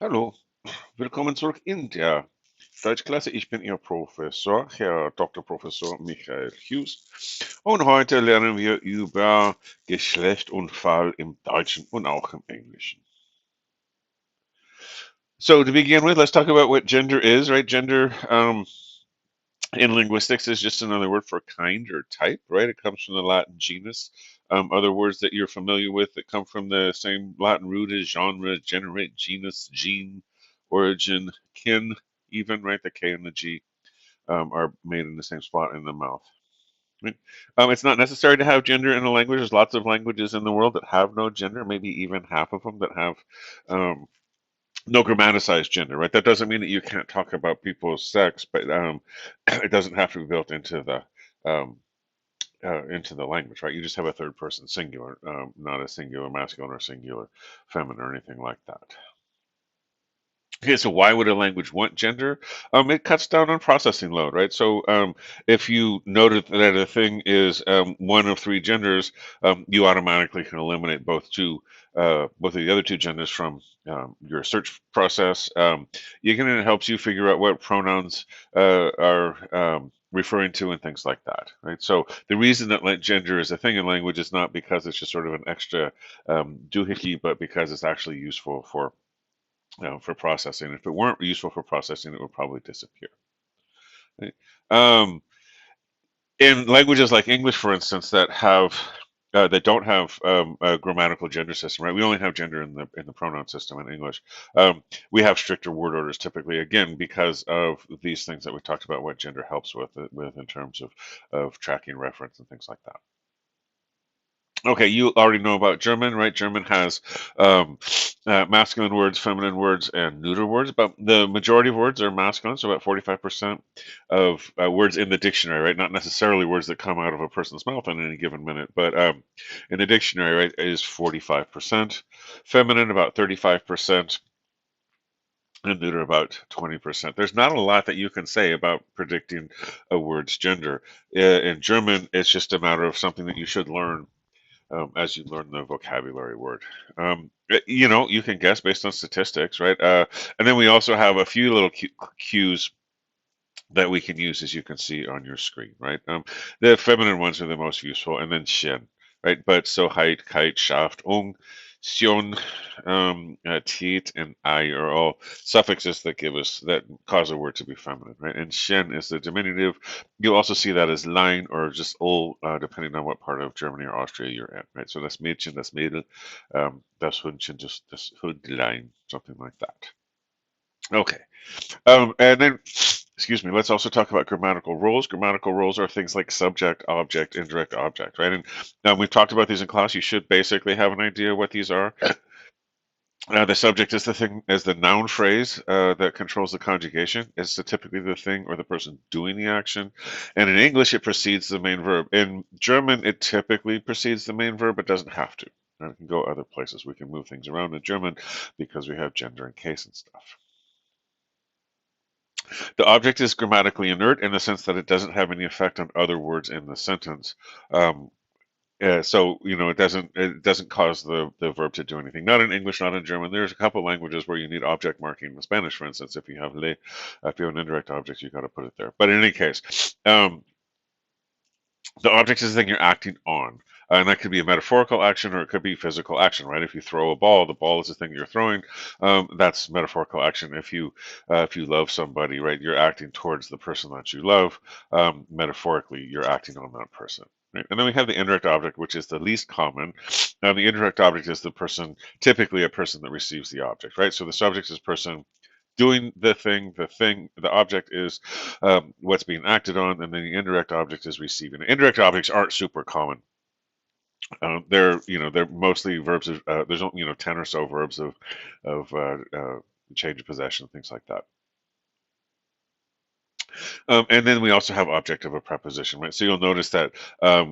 Hallo, willkommen zurück in der Deutschklasse. Ich bin Ihr Professor, Herr Dr. Professor Michael Hughes. Und heute lernen wir über Geschlecht und Fall im Deutschen und auch im Englischen. So to begin with, let's talk about what gender is, right? Gender in linguistics is just another word for kind or type, right? It comes from the Latin genus. Other words that you're familiar with that come from the same Latin root as genre, generate, genus, gene, origin, kin, even, right? The K and the G are made in the same spot in the mouth. Right? It's not necessary to have gender in a language. There's lots of languages in the world that have no gender, maybe even half of them that have um, no grammaticized gender, right? That doesn't mean that you can't talk about people's sex, but it doesn't have to be built um, into the language, right? You just have a third person singular, not a singular masculine or singular feminine or anything like that. Okay, so why would a language want gender? It cuts down on processing load, right? So if you noted that a thing is one of three genders, you automatically can eliminate both of the other two genders from your search process. It helps you figure out what pronouns are referring to and things like that, right? So the reason that gender is a thing in language is not because it's just sort of an extra doohickey, but because it's actually useful for processing. If it weren't useful for processing, it would probably disappear. Right? Um, in languages like English, for instance, that don't have a grammatical gender system, right? We only have gender in the pronoun system in English. We have stricter word orders typically, again, because of these things that we talked about. What gender helps with in terms of tracking reference and things like that. Okay, you already know about German, right? German has masculine words, feminine words, and neuter words, but the majority of words are masculine, so about 45% of words in the dictionary, right? Not necessarily words that come out of a person's mouth in any given minute, but in the dictionary, right, is 45%. Feminine, about 35%. And neuter about 20%. There's not a lot that you can say about predicting a word's gender. In German, it's just a matter of something that you should learn as you learn the vocabulary word. You can guess based on statistics, right? And then we also have a few little cues that we can use, as you can see on your screen, right? The feminine ones are the most useful, and then shin, right? But so height, kite, shaft, sion, tiet, and I are all suffixes that cause a word to be feminine, right? And shin is the diminutive. You'll also see that as line or just ol, depending on what part of Germany or Austria you're in, right? So that's Mädchen, that's Mädel, das Hündchen, just das Hündlein, something like that. Okay. And then, excuse me, let's also talk about grammatical rules. Grammatical rules are things like subject, object, indirect object, right? And we've talked about these in class. You should basically have an idea what these are. The subject is the thing, is the noun phrase that controls the conjugation. It's typically the thing or the person doing the action. And in English, it precedes the main verb. In German, it typically precedes the main verb, but doesn't have to. And it can go other places. We can move things around in German because we have gender and case and stuff. The object is grammatically inert in the sense that it doesn't have any effect on other words in the sentence. Um, it doesn't cause the verb to do anything. Not in English, not in German. There's a couple languages where you need object marking. In Spanish, for instance, if you have an indirect object, you got to put it there. But in any case, the object is the thing you're acting on. And that could be a metaphorical action or it could be physical action, right? If you throw a ball, the ball is the thing you're throwing. That's metaphorical action. If you love somebody, right, you're acting towards the person that you love. Metaphorically, you're acting on that person. Right? And then we have the indirect object, which is the least common. The indirect object is typically a person that receives the object, right? So the subject is person doing the object is what's being acted on, and then the indirect object is receiving. Indirect objects aren't super common. They're mostly verbs of there's 10 or so verbs of change of possession, things like that. And then we also have object of a preposition, right? So you'll notice that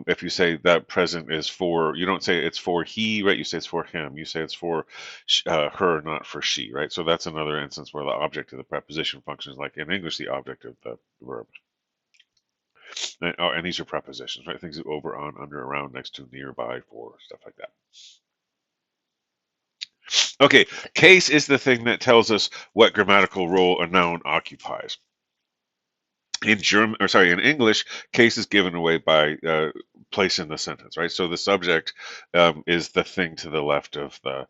if you say that present is for, you don't say it's for he, right? You say it's for him. You say it's for her, not for she, right? So that's another instance where the object of the preposition functions like in English, the object of the verb. And these are prepositions, right? Things over, on, under, around, next to, nearby, for, stuff like that. Okay, case is the thing that tells us what grammatical role a noun occupies. In German, or sorry, in English, case is given away by place in the sentence, right? So the subject is the thing to the left of the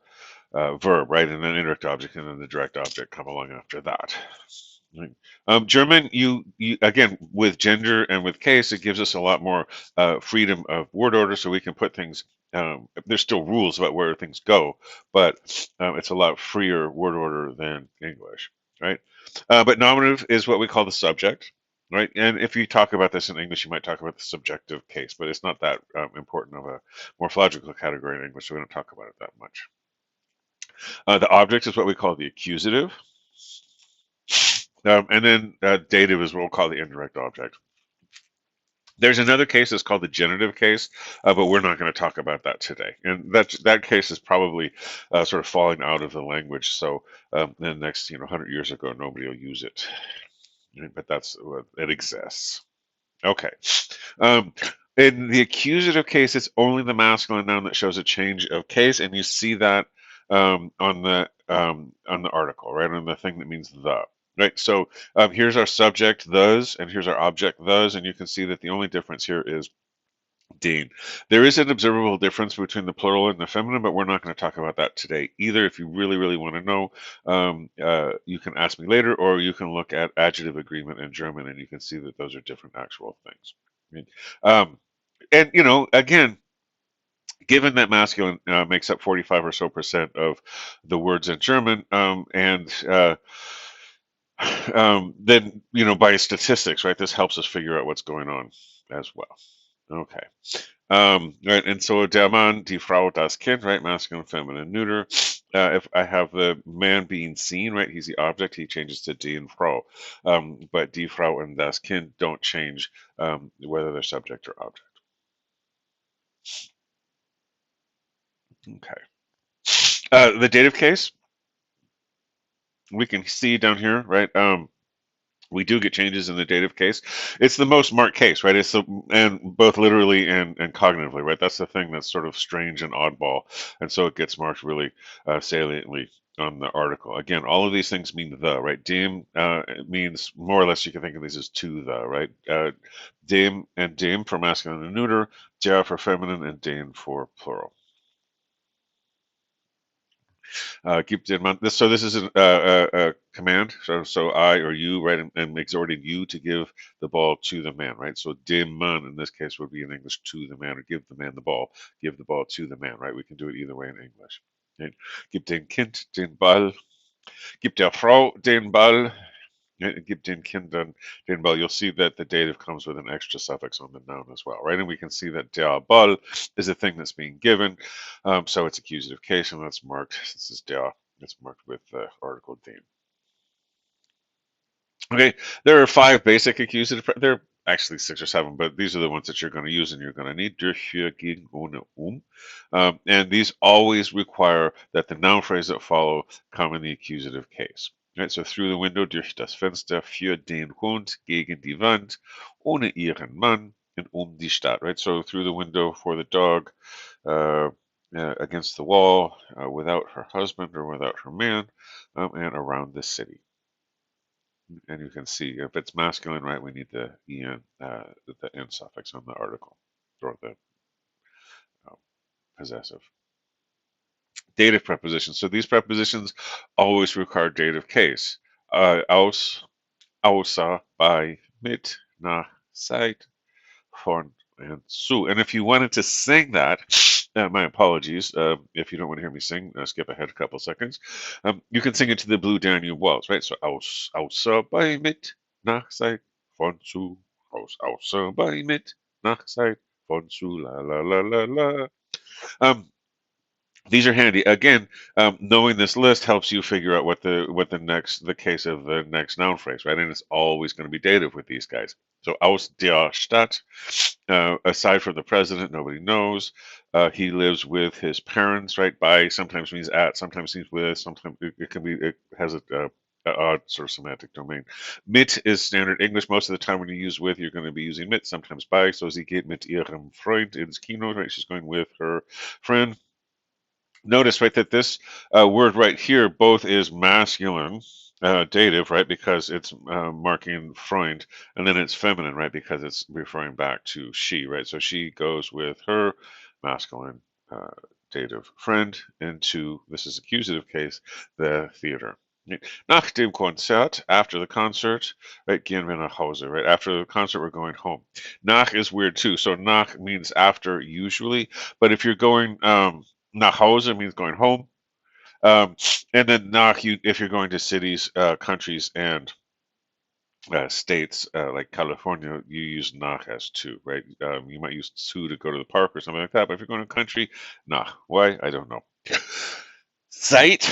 verb, right? And then indirect object and then the direct object come along after that. Right. German, you again with gender and with case, it gives us a lot more freedom of word order, so we can put things. There's still rules about where things go, but it's a lot freer word order than English, right? But nominative is what we call the subject, right? And if you talk about this in English, you might talk about the subjective case, but it's not that important of a morphological category in English, so we don't talk about it that much. The object is what we call the accusative. And then dative is what we'll call the indirect object. There's another case that's called the genitive case, but we're not going to talk about that today. And that case is probably sort of falling out of the language. So the next 100 years ago, nobody will use it. But it exists. Okay. Um, in the accusative case, it's only the masculine noun that shows a change of case, and you see that on the article, right? On the thing that means the. Right. So here's our subject, those, and here's our object, those, and you can see that the only difference here is Dean. There is an observable difference between the plural and the feminine, but we're not going to talk about that today either. If you really, really want to know, you can ask me later, or you can look at adjective agreement in German, and you can see that those are different actual things. Right? And again, given that masculine makes up 45 or so percent of the words in German, and then by statistics, right, this helps us figure out what's going on as well. Okay. Right, and so der Mann, die Frau, das Kind, right, masculine, feminine, neuter. If I have the man being seen, right, he's the object, he changes to die and Frau. But die Frau and das Kind don't change whether they're subject or object. Okay. The dative case, we can see down here, right? We do get changes in the dative case. It's the most marked case, right? And both literally and cognitively, right? That's the thing that's sort of strange and oddball, and so it gets marked really saliently on the article. Again, all of these things mean the, right? Dem means more or less you can think of these as to the, right? Dem and dem for masculine and neuter, der for feminine, and den for plural. Keep in mind this. So this is a command. So I or you, right, and exhorting you to give the ball to the man, right? So dem man in this case would be in English to the man, or give the man the ball, give the ball to the man, right? We can do it either way in English. Right? Gib dem Kind den Ball, gib der Frau den Ball, give den Kindern den Ball. You'll see that the dative comes with an extra suffix on the noun as well, right? And we can see that der Ball is the thing that's being given. So it's accusative case, and that's marked, this is der, it's marked with the article den. Okay, there are 5 basic accusative, there are actually 6 or 7, but these are the ones that you're going to use and you're going to need. Durch, für, gegen, ohne, and these always require that the noun phrase that follow come in the accusative case. Right, so through the window, durch das Fenster, für den Hund, gegen die Wand, ohne ihren Mann, and die Stadt. Right, so through the window for the dog, against the wall, without her husband or without her man, and around the city. And you can see if it's masculine, right, we need the en, the n suffix on the article, or the possessive. Dative prepositions. So these prepositions always require dative case. Aus, außer, bei, mit, nach, seit, von, and zu. And if you wanted to sing that, my apologies, if you don't want to hear me sing, skip ahead a couple seconds. You can sing it to the Blue Danube Waltz, right? So aus, außer, bei, mit, nach, seit, von, zu, aus, außer, bei, mit, nach, seit, von, zu, la, la, la, la, la. These are handy. Again, knowing this list helps you figure out what the case of the next noun phrase, right? And it's always going to be dative with these guys. So aus der Stadt, aside from the president, nobody knows. He lives with his parents, right? By sometimes means at, sometimes means with, sometimes it has a odd sort of semantic domain. Mit is standard English. Most of the time when you use with, you're going to be using mit, sometimes by. So sie geht mit ihrem Freund ins Kino, right? She's going with her friend. Notice, right, that this word right here both is masculine dative, right, because it's marking Freund, and then it's feminine, right, because it's referring back to she, right? So she goes with her masculine uh, dative friend into, this is accusative case, the theater. Right? Nach dem Konzert, after the concert, right, gehen wir nach Hause, right? After the concert, we're going home. Nach is weird too. So nach means after usually, but if you're going, nach Hause means going home. Um, and then nach, if you're going to cities, countries, and states like California, you use nach as to, right? You might use to go to the park or something like that. But if you're going to a country, nach. Why? I don't know. Seit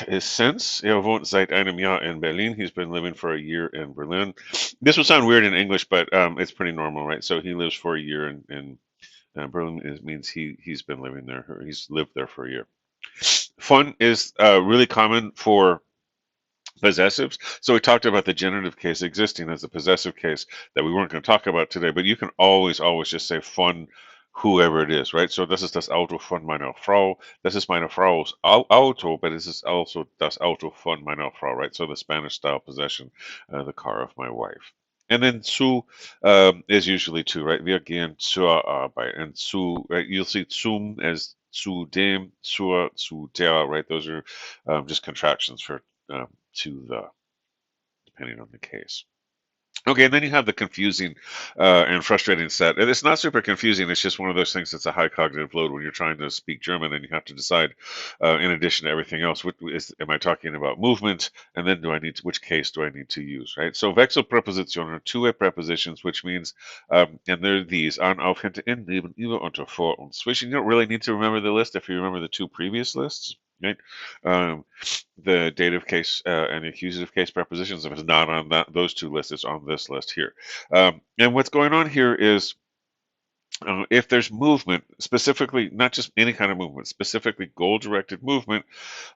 is since. Er wohnt seit einem Jahr in Berlin. He's been living for a year in Berlin. This will sound weird in English, but it's pretty normal, right? So he lives for a year in Berlin. Means he's been living there. Or he's lived there for a year. Fun is really common for possessives. So we talked about the genitive case existing as a possessive case that we weren't going to talk about today, but you can always just say von whoever it is, right? So this is das Auto von meiner Frau. This is meine Frau's Auto, but this is also das Auto von meiner Frau, right? So the Spanish style possession, the car of my wife. And then zu is usually to, right? Wir gehen zur Arbeit. And zu, right? You'll see zum as zu dem, zur, zu der, right? Those are just contractions for to the, depending on the case. Okay, and then you have the confusing and frustrating set. And it's not super confusing. It's just one of those things that's a high cognitive load when you're trying to speak German and you have to decide, in addition to everything else, am I talking about movement? And then which case do I need to use, right? So Wechselpräpositionen are two-way prepositions, which means, and they're these, an, auf, hinter, in, neben, über, unter, vor, und zwischen. You don't really need to remember the list if you remember the two previous lists, right? The dative case and the accusative case prepositions. If it's not on those two lists, it's on this list here. And what's going on here is if there's movement, specifically, not just any kind of movement, specifically goal-directed movement,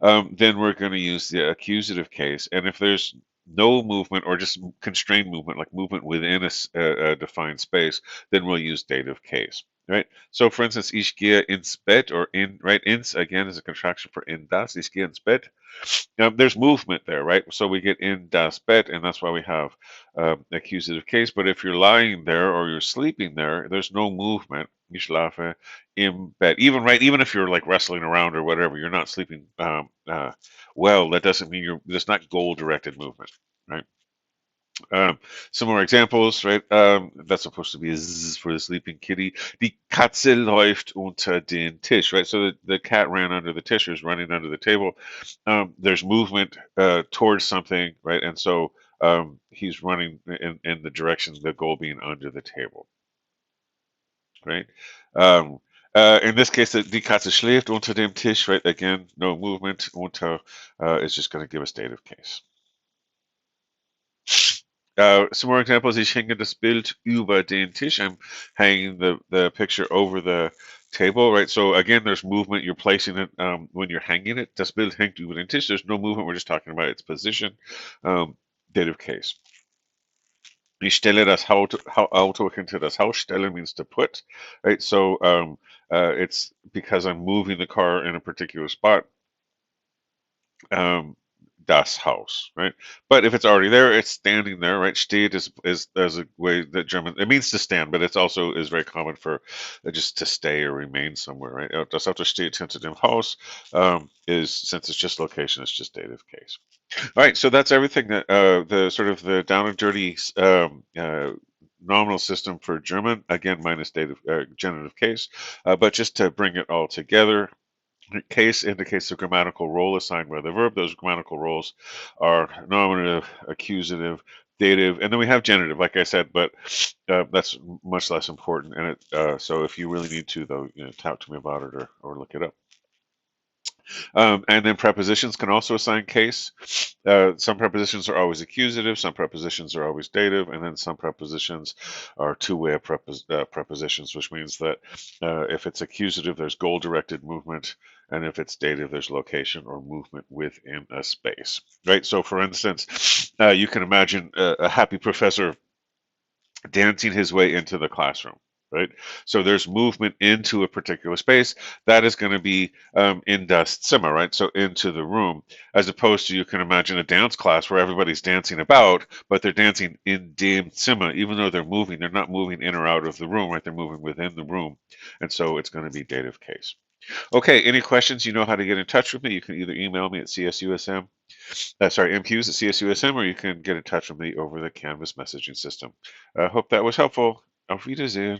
then we're going to use the accusative case. And if there's no movement or just constrained movement, like movement within a defined space, then we'll use dative case. Right. So, for instance, ich gehe ins Bett, or in, right, ins again is a contraction for in das. Ich gehe ins Bett. There's movement there, right? So we get in das Bett, and that's why we have accusative case. But if you're lying there or you're sleeping there, there's no movement. Ich schlafe im Bett. Even, right, even if you're like wrestling around or whatever, you're not sleeping well. That doesn't mean there's not goal-directed movement, right? Some more examples, right? That's supposed to be a zzz for the sleeping kitty. Die Katze läuft unter den Tisch, right? So the cat ran under the tisch, or is running under the table. There's movement towards something, right? And so he's running in the direction, the goal being under the table, right? Um, in this case, die Katze schläft unter dem Tisch, right? Again, no movement. Unter is just going to give us dative case. Some more examples. Ich hänge das Bild über den Tisch. I'm hanging the picture over the table, right? So again, there's movement. You're placing it when you're hanging it. Das Bild hängt über den Tisch. There's no movement. We're just talking about its position. Dative case. Ich stelle das Auto hinter das Haus. Stelle means to put, right? So it's because I'm moving the car in a particular spot. Das Haus, right? But if it's already there, it's standing there, right? Steht is a way that German, it means to stand, but it's also is very common for just to stay or remain somewhere, right? Das Auto steht hinter dem Haus is, since it's just location, it's just dative case. All right, so that's everything that the sort of the down and dirty nominal system for German, again, minus dative genitive case, but just to bring it all together. Case indicates the grammatical role assigned by the verb. Those grammatical roles are nominative, accusative, dative, and then we have genitive, like I said, but that's much less important. And so if you really need to, though, talk to me about it or look it up. And then prepositions can also assign case. Some prepositions are always accusative, some prepositions are always dative, and then some prepositions are two-way prepositions, which means that if it's accusative, there's goal-directed movement, and if it's dative, there's location or movement within a space, right? So, for instance, you can imagine a happy professor dancing his way into the classroom, right? So there's movement into a particular space that is going to be in das Zimmer, right? So into the room, as opposed to you can imagine a dance class where everybody's dancing about, but they're dancing in dem Zimmer, even though they're moving, they're not moving in or out of the room, right? They're moving within the room, and so it's going to be dative case. Okay, any questions? You know how to get in touch with me. You can either email me at CSUSM, mhughes at CSUSM, or you can get in touch with me over the Canvas messaging system. I hope that was helpful. Auf Wiedersehen.